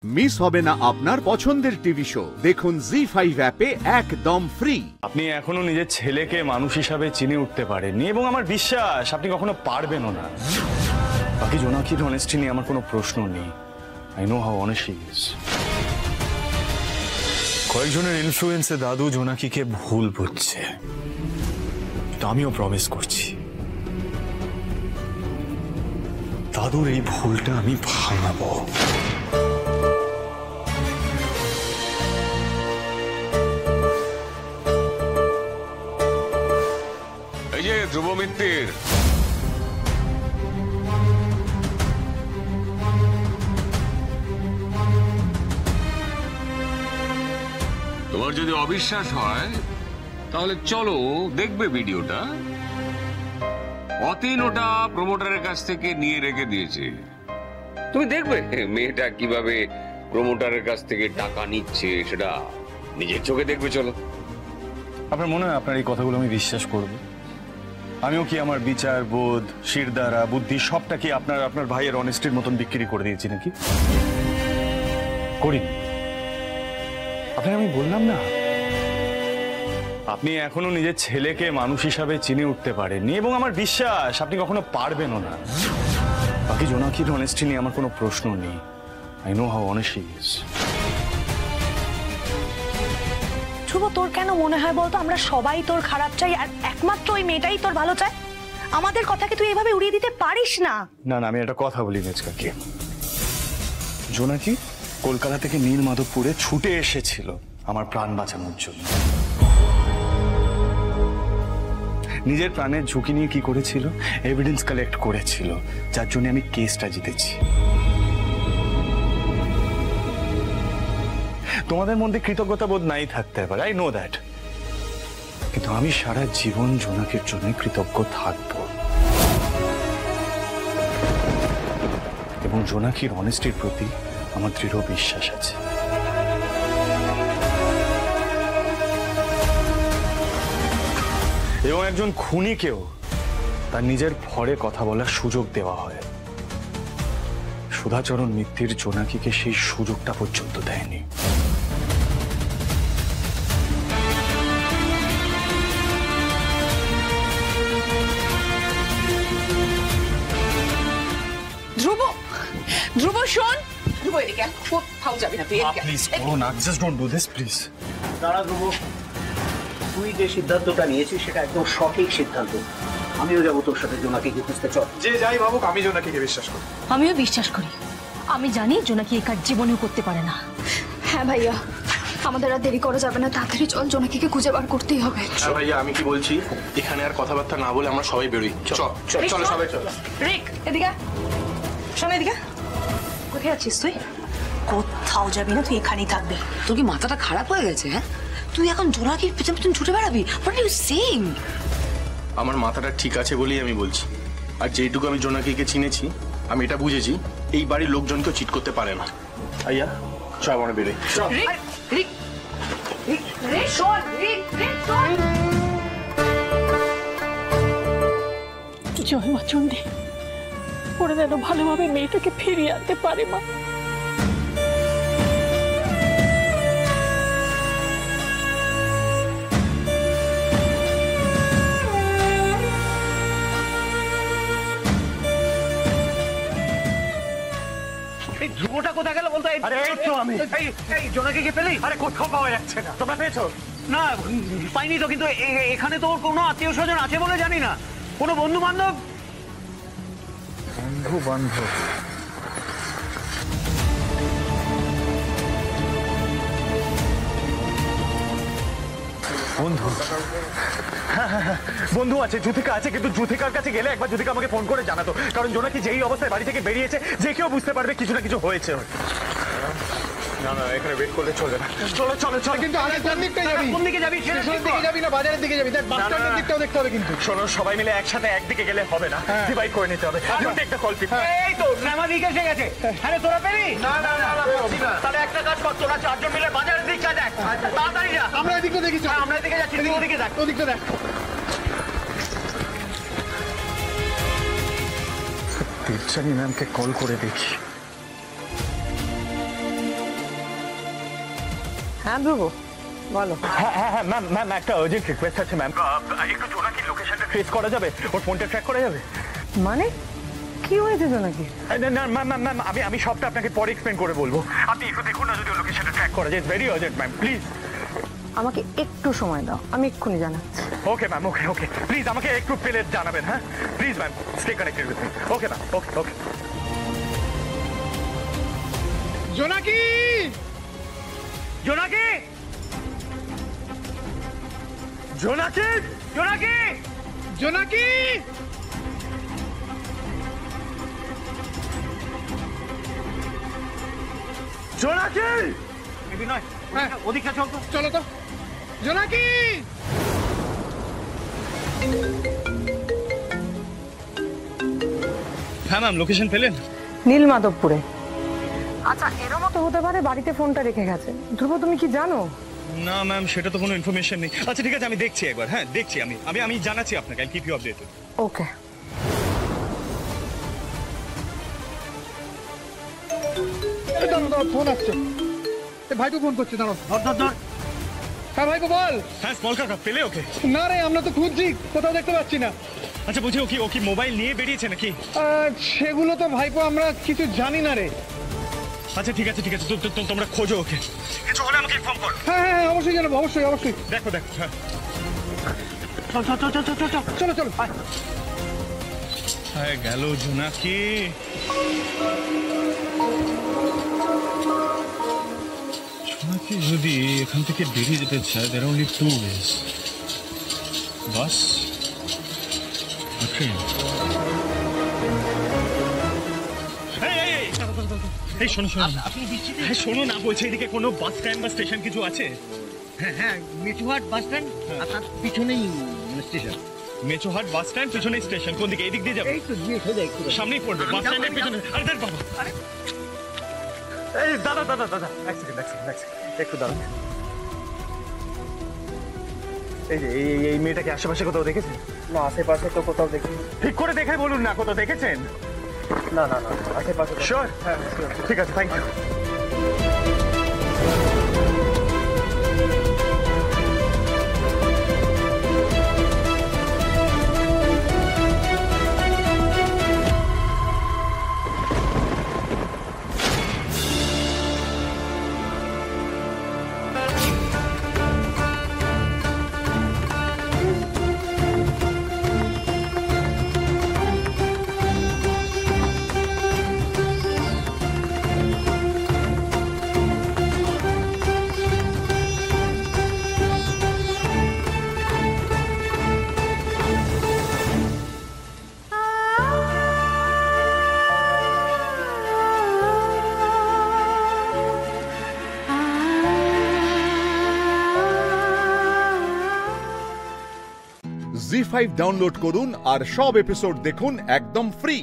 Miss হবে না আপনার পছন্দের টিভি শো দেখুন জি5 অ্যাপে একদম ফ্রি। আপনি এখনো নিজের ছেলেকে মানুষ হিসাবে চিনে উঠতে পারেননি এবং আমার বিশ্বাস আপনি কখনো পারবেনও না। বাকি জোনাকির অনেস্টি নিয়ে আমার কোনো প্রশ্ন নেই। I know how honest he is. কয়েকজনের ইনফ্লুয়েন্সে দাদু জোনাকিকে ভুল বুঝছে, তো আমিও প্রমিস করছি দাদুর এই ভুলটা আমি ভাঙাবো। এই যে ধ্রুব মিত্তির, তোমার যদি অবিশ্বাস হয় তাহলে চলো দেখবে ভিডিওটা। অতীন ওটা প্রমোটারের কাছ থেকে নিয়ে রেখে দিয়েছে। তুমি দেখবে মেয়েটা কিভাবে প্রমোটারের কাছ থেকে টাকা নিচ্ছে, সেটা নিজের চোখে দেখবে। চলো। আপনার মনে হয় আপনার এই কথাগুলো আমি বিশ্বাস করব? আমিও কি আমার বিচার বোধ, শিরদাঁড়া, বুদ্ধি সবটা কি আপনার ভাইয়ের অনেস্টির মতন বিক্রি করে দিয়েছি নাকি? করিনি। আপনাকে আমি বললাম না, আপনি এখনো নিজের ছেলেকে মানুষ হিসাবে চিনে উঠতে পারেননি এবং আমার বিশ্বাস আপনি কখনো পারবেনও না। বাকি জোনাকির অনেস্টি নিয়ে আমার কোনো প্রশ্ন নেই। I know how honest he is. ধ্রুব, তোর কেন মনে হয় বলতো আমরা সবাই তোর খারাপ চাই আর একমাত্র ওই মেয়েটাই তোর ভালো চায়? আমাদের কথাকে তুই এভাবে উড়িয়ে দিতে পারিস না। না না, আমি একটা কথা বলি মেজকাকে। জোনাকি কলকাতা থেকে নীলমাধবপুরে ছুটে এসেছিল আমার প্রাণ বাঁচানোর জন্য। নিজের প্রাণের ঝুঁকি নিয়ে কি করেছিল? এভিডেন্স কালেক্ট করেছিল, যার জন্য আমি কেসটা জিতেছি। তোমাদের মধ্যে কৃতজ্ঞতা বোধ নাই থাকতে পারে, আই নো দ্যাট, কিন্তু আমি সারা জীবন জোনাকির জন্য কৃতজ্ঞ থাকব এবং জোনাকির অনেস্টির প্রতি আমার দৃঢ় বিশ্বাস আছে। এবং একজন খুনিকেও তার নিজের ভরে কথা বলার সুযোগ দেওয়া হয়। সুধাচরণ মিত্তির জোনাকিকে সেই সুযোগটা পর্যন্ত দেয়নি। ধ্রুব, ধ্রুব শোন, ধ্রুব এদিকে কোথাও যাবি না তুই। প্লিজ করো না, just don't do this please. দাঁড়া ধ্রুব, তুই যে সিদ্ধান্তটা নিয়েছিস সেটা একদম সঠিক সিদ্ধান্ত। আমিও যাবো তোর সাথে জোনাকিকে খুঁজতে। চল। যে যাই ভাবুক, আমি জোনাকিকে বিশ্বাস করি। আমিও বিশ্বাস করি। আমি জানি জোনাকি এই কাজ জীবনেও করতে পারে না। হ্যাঁ ভাইয়া, আমাদের আর দেরি করা যাবে না, তাড়াতাড়ি চল, জোনাকিকে খুঁজে বার করতেই হবে। হ্যাঁ ভাইয়া, আমি কি বলছি, এখানে আর কথাবার্তা না বলে আমরা সবাই বেরোই। চলো সবাই চলো। রিক এদিকে শোন, এদিকে। কোথায় আছিস তুই? কোথাও যাবি না, তুই এখানেই থাকবি। তোর কি মাথাটা খারাপ হয়ে গেছে? হ্যাঁ, তুই এখন জোনাকির পেছন পেছন ছুটে বেড়াবি? What are you saying? আমার মাথাটা ঠিক আছে বলেই আমি বলছি। আর যেইটুকু আমি জোনাকিকে চিনেছি, আমি এটা বুঝেছি এই বাড়ির লোকজনকেও চিট করতে পারে না। আইয়া চল আমরা বেরোই। রিক রিক রিক রিক শোন, রিক রিক শোন। জয় মা চণ্ডী, ওরা যেন ভালোভাবে মেয়েটাকে ফিরিয়ে আনতে পারে মা। এই ধ্রুবটা কোথায় গেল বলতো? আরে এই তো আমি। এই জোনাকিকে পেলি? আরে কোথাও পাওয়া যাচ্ছে না। তোমরা পেয়েছো? না, পাইনি তো, কিন্তু এখানে তো ওর কোনো আত্মীয় স্বজন আছে বলে জানি না। কোনো বন্ধু বান্ধব? বন্ধু, বন্ধু আছে, জুথিকা আছে, কিন্তু জুথিকার কাছে গেলে একবার জুথিকা আমাকে ফোন করে জানাতো, কারণ জোনাকি যেই অবস্থায় বাড়ি থেকে বেরিয়েছে যে কেউ বুঝতে পারবে কিছু না কিছু হয়েছে। না না, এখানে ওয়েট করলে চলবে না। চলো চলো চলো। কিন্তু আগে কোন দিকটা যাবি? কোন দিকে যাবি? স্টেশনের দিকে যাবি না বাজারের দিকে যাবি? দেখ, বাস স্ট্যান্ডের দিকটাও দেখতে হবে কিন্তু। শোনো, সবাই মিলে একসাথে একদিকে গেলে হবে না, ডিভাইড করে নিতে হবে। একটা কল পিপ। এই তো নামাদিক এসে গেছে। আরে তোরা পেলি? না না না, তাহলে একটা কাজ কর, তোরা চারজন মিলে বাজারের দিকটা দেখ। তাড়াতাড়ি যা। আমরা এদিকটা দেখি। আমরা এদিকে যাচ্ছি, তুই ওদিকে দেখ। ওদিকটা দেখ। তিরচানি ম্যামকে কল করে দেখি। হ্যাঁ ধ্রুব বলো। হ্যাঁ হ্যাঁ হ্যাঁ ম্যাম ম্যাম একটা আর্জেন্ট রিকোয়েস্ট আছে ম্যাম, একটু জোনাকির লোকেশনটা ট্রেস করা যাবে? ওর ফোনটা ট্র্যাক করা যাবে? মানে কি হয়েছে জোনাকি? না ম্যাম ম্যাম ম্যাম আমি সবটা আপনাকে পরে এক্সপ্লেন করে বলবো। আপনি একটু দেখুন না যদি ওর লোকেশনটা ট্র্যাক করা যায়। Very urgent ma'am, please. আমাকে একটু সময় দাও, আমি এক্ষুনি জানাচ্ছি। ওকে ম্যাম, ওকে ওকে প্লিজ আমাকে একটু পেলে জানাবেন। হ্যাঁ please ma'am, stay connected with me. Okay ma'am, okay okay. Jonaki Jonaki Jonaki Jonaki Jonaki জোনাকি নয়, ওদিকে চল তো, চলো তো। জোনাকি হ্যাঁ ম্যাম, লোকেশন পেলেন? নীলমাধবপুরে। আচ্ছা এরও তো হতে পারে বাড়িতে ফোনটা রেখে গেছে। ধ্রুব তুমি কি জানো? না ম্যাম, সেটা তো কোনো ইনফরমেশন নেই। আচ্ছা ঠিক আছে, আমি দেখছি একবার। হ্যাঁ দেখছি, আমি জানাচ্ছি আপনাকে। I keep you updated. Okay. Phone আসছে, ভাইপো ফোন করছে। দাঁড়াও, ধর ধর ধর। হ্যাঁ ভাইপো বল। হ্যাঁ স্মল কাকা, পেলে ওকে? না রে, আমরা তো খুঁজছি, কোথাও দেখতে পাচ্ছি না। আচ্ছা বলছি, ও কি মোবাইল নিয়ে বেরিয়েছে নাকি? সেগুলো তো ভাইপো আমরা কিছু জানি না রে। আচ্ছা ঠিক আছে ঠিক আছে, তোমরা খোঁজো ওকে। কিছু হলে আমাকে ইনফর্ম করো। হ্যাঁ হ্যাঁ অবশ্যই জানাবো, অবশ্যই অবশ্যই। দেখো দেখো। হ্যাঁ চল চল চল চল চল চলো চলো। হ্যাঁ গেল জোনাকি। জোনাকি যদি এখান থেকে বেরিয়ে যেতে চায়, there are only two ways: bus আর ট্রেন। এই শোনো শোনো, হ্যাঁ শোনো না, বলছে এদিকে কোনো বাস স্ট্যান্ড বা স্টেশন কিছু আছে? হ্যাঁ হ্যাঁ, মেচুহাট বাস স্ট্যান্ড আর তার পিছনেই স্টেশন। মেচোহাট বাস স্ট্যান্ড, পিছনে স্টেশন। কোন দিকে? এই দিক দিয়ে যাবে? এই তো গিয়ে সোজা একটু সামনেই পড়বে বাস স্ট্যান্ডের পিছনে। আরে দেখ বাবা, এই দাদা দাদা দাদা, এক সেকেন্ড একটু দাঁড়ান। এই যে এই মেয়েটাকে আশেপাশে কোথাও দেখেছেন? না, আশেপাশে তো কোথাও দেখি। ঠিক করে দেখে বলুন না, কোথাও দেখেছেন? না না না, আশেপাশে। শিওর? হ্যাঁ ঠিক আছে, থ্যাংক ইউ। জি5 ডাউনলোড করুন আর সব এপিসোড দেখুন একদম ফ্রি।